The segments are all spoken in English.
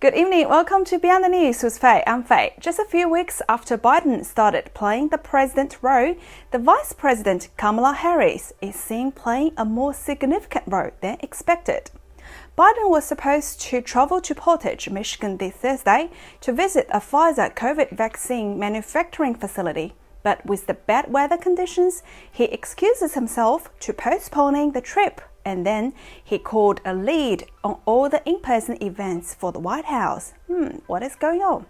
Good evening. Welcome to Beyond the News with Faye. I'm Faye. Just a few weeks after Biden started playing the president role, the Vice President Kamala Harris is seen playing a more significant role than expected. Biden was supposed to travel to Portage, Michigan this Thursday to visit a Pfizer COVID vaccine manufacturing facility. But with the bad weather conditions, he excuses himself to postponing the trip, and then he called a lead on all the in-person events for the White House. What is going on?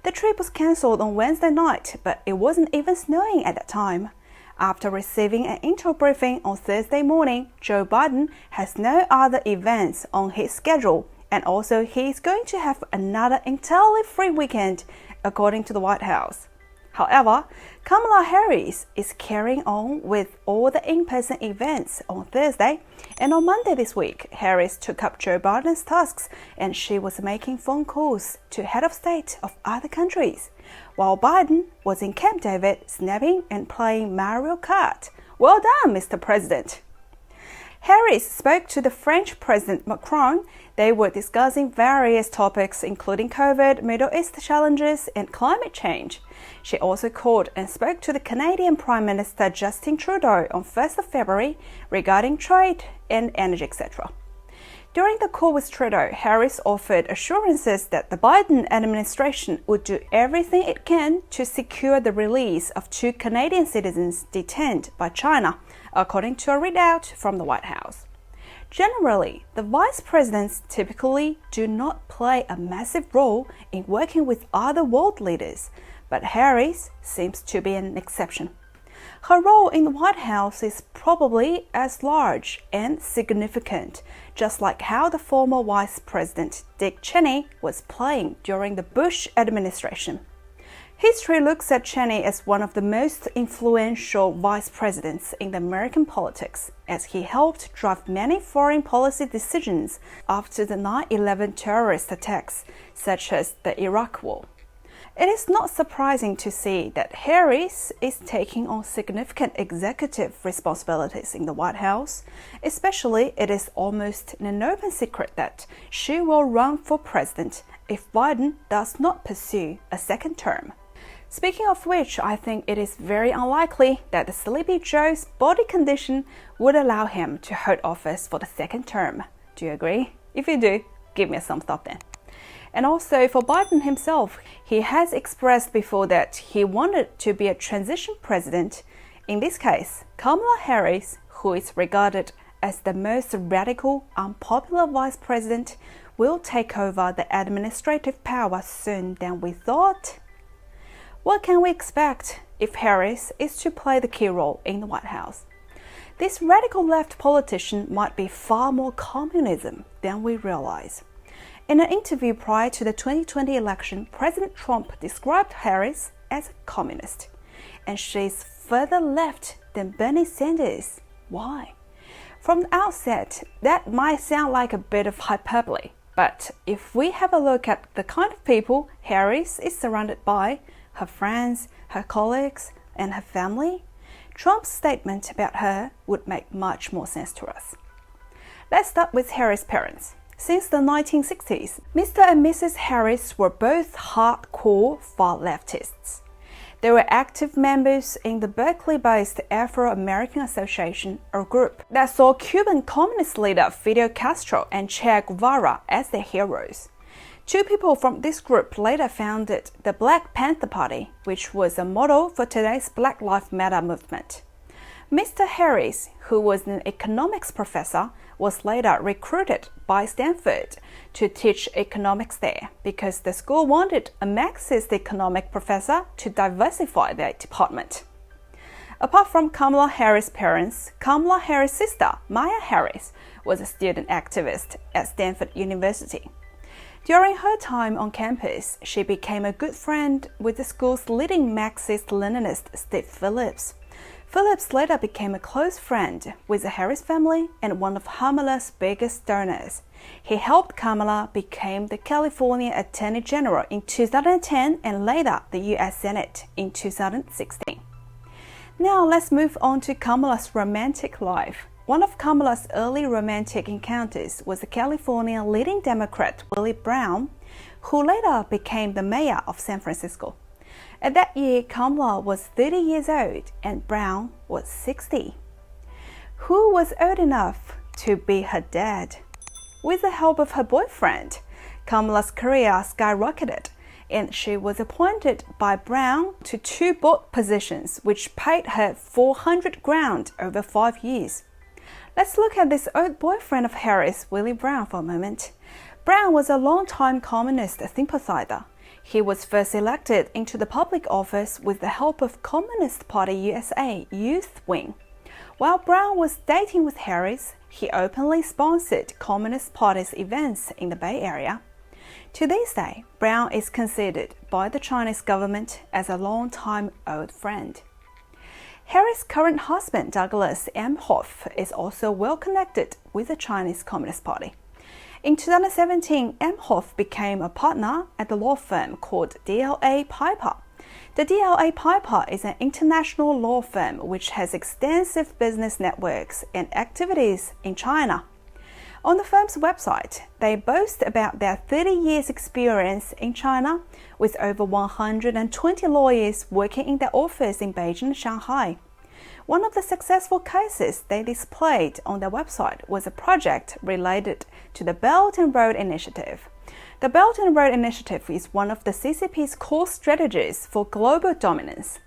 The trip was cancelled on Wednesday night, but it wasn't even snowing at that time. After receiving an intro briefing on Thursday morning, Joe Biden has no other events on his schedule, and also he's going to have another entirely free weekend, according to the White House. However, Kamala Harris is carrying on with all the in-person events on Thursday, and on Monday this week, Harris took up Joe Biden's tasks and she was making phone calls to head of state of other countries, while Biden was in Camp David snapping and playing Mario Kart. Well done, Mr. President! Harris spoke to the French President Macron. They were discussing various topics including COVID, Middle East challenges, and climate change. She also called and spoke to the Canadian Prime Minister Justin Trudeau on 1st of February regarding trade and energy, etc. During the call with Trudeau, Harris offered assurances that the Biden administration would do everything it can to secure the release of 2 Canadian citizens detained by China, according to a readout from the White House. Generally, the vice presidents typically do not play a massive role in working with other world leaders, but Harris seems to be an exception. Her role in the White House is probably as large and significant, just like how the former Vice President Dick Cheney was playing during the Bush administration. History looks at Cheney as one of the most influential vice presidents in the American politics, as he helped drive many foreign policy decisions after the 9/11 terrorist attacks, such as the Iraq War. It is not surprising to see that Harris is taking on significant executive responsibilities in the White House. Especially, it is almost an open secret that she will run for president if Biden does not pursue a second term. Speaking of which, I think it is very unlikely that the Sleepy Joe's body condition would allow him to hold office for the second term. Do you agree? If you do, give me a thumbs up then. And also for Biden himself, he has expressed before that he wanted to be a transition president. In this case, Kamala Harris, who is regarded as the most radical, unpopular vice president, will take over the administrative power sooner than we thought. What can we expect if Harris is to play the key role in the White House? This radical left politician might be far more communism than we realize. In an interview prior to the 2020 election, President Trump described Harris as a communist, and she's further left than Bernie Sanders. Why? From the outset, that might sound like a bit of hyperbole, but if we have a look at the kind of people Harris is surrounded by, her friends, her colleagues, and her family, Trump's statement about her would make much more sense to us. Let's start with Harris' parents. Since the 1960s, Mr. and Mrs. Harris were both hardcore far-leftists. They were active members in the Berkeley-based Afro-American Association, a group that saw Cuban communist leader Fidel Castro and Che Guevara as their heroes. 2 people from this group later founded the Black Panther Party, which was a model for today's Black Lives Matter movement. Mr. Harris, who was an economics professor, was later recruited by Stanford to teach economics there because the school wanted a Marxist economic professor to diversify their department. Apart from Kamala Harris' parents, Kamala Harris' sister, Maya Harris, was a student activist at Stanford University. During her time on campus, she became a good friend with the school's leading Marxist-Leninist Steve Phillips. Phillips later became a close friend with the Harris family and one of Kamala's biggest donors. He helped Kamala become the California Attorney General in 2010 and later the U.S. Senate in 2016. Now let's move on to Kamala's romantic life. One of Kamala's early romantic encounters was the California leading Democrat Willie Brown, who later became the mayor of San Francisco. At that year, Kamala was 30 years old and Brown was 60. Who was old enough to be her dad? With the help of her boyfriend, Kamala's career skyrocketed, and she was appointed by Brown to 2 board positions, which paid her $400,000 over 5 years. Let's look at this old boyfriend of Harris, Willie Brown, for a moment. Brown was a longtime communist sympathizer. He was first elected into the public office with the help of Communist Party USA Youth Wing. While Brown was dating with Harris, he openly sponsored Communist Party's events in the Bay Area. To this day, Brown is considered by the Chinese government as a long-time old friend. Harris' current husband, Douglas Emhoff, is also well connected with the Chinese Communist Party. In 2017, Emhoff became a partner at the law firm called DLA Piper. The DLA Piper is an international law firm which has extensive business networks and activities in China. On the firm's website, they boast about their 30 years experience in China, with over 120 lawyers working in their office in Beijing and Shanghai. One of the successful cases they displayed on their website was a project related to the Belt and Road Initiative. The Belt and Road Initiative is one of the CCP's core strategies for global dominance.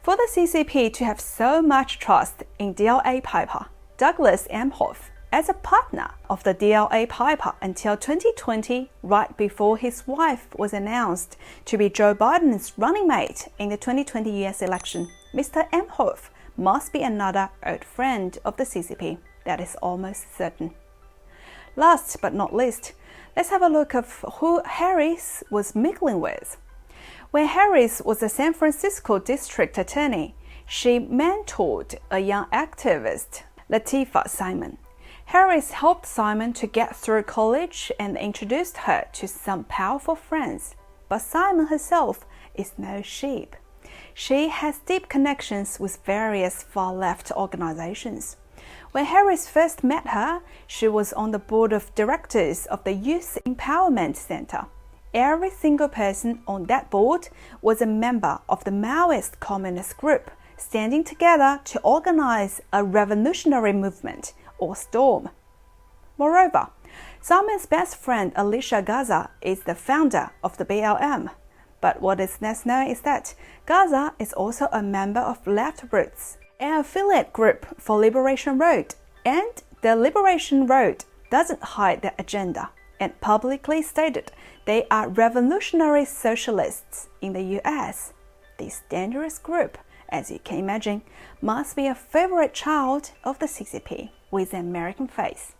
For the CCP to have so much trust in DLA Piper, Douglas Emhoff, as a partner of the DLA Piper until 2020, right before his wife was announced to be Joe Biden's running mate in the 2020 US election, Mr. Emhoff must be another old friend of the CCP. That is almost certain. Last but not least, let's have a look at who Harris was mingling with. When Harris was a San Francisco district attorney, she mentored a young activist, Latifah Simon. Harris helped Simon to get through college and introduced her to some powerful friends. But Simon herself is no sheep. She has deep connections with various far-left organizations. When Harris first met her, she was on the board of directors of the Youth Empowerment Center. Every single person on that board was a member of the Maoist communist group, standing together to organize a revolutionary movement, or storm. Moreover, Simon's best friend Alicia Garza is the founder of the BLM. But what is less known is that Garza is also a member of Left Roots, an affiliate group for Liberation Road, and the Liberation Road doesn't hide their agenda and publicly stated they are revolutionary socialists in the US. This dangerous group, as you can imagine, must be a favorite child of the CCP with an American face.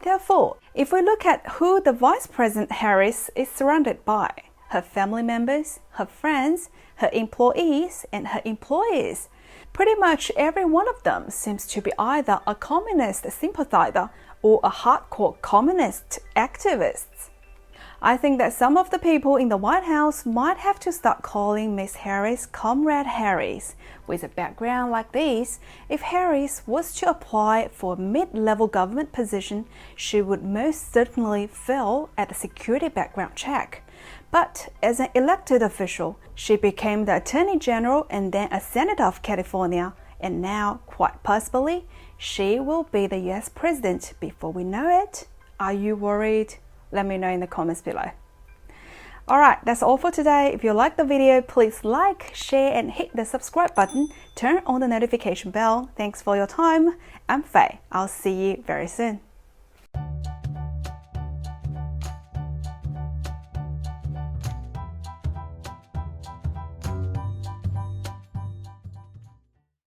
Therefore, if we look at who the Vice President Harris is surrounded by, her family members, her friends, her employees, and her employers, pretty much every one of them seems to be either a communist sympathizer or a hardcore communist activist. I think that some of the people in the White House might have to start calling Miss Harris Comrade Harris. With a background like this, if Harris was to apply for a mid-level government position, she would most certainly fail at a security background check. But as an elected official, she became the Attorney General and then a Senator of California, and now, quite possibly, she will be the US President before we know it. Are you worried? Let me know in the comments below. Alright, that's all for today. If you like the video, please like, share, and hit the subscribe button. Turn on the notification bell. Thanks for your time. I'm Faye. I'll see you very soon.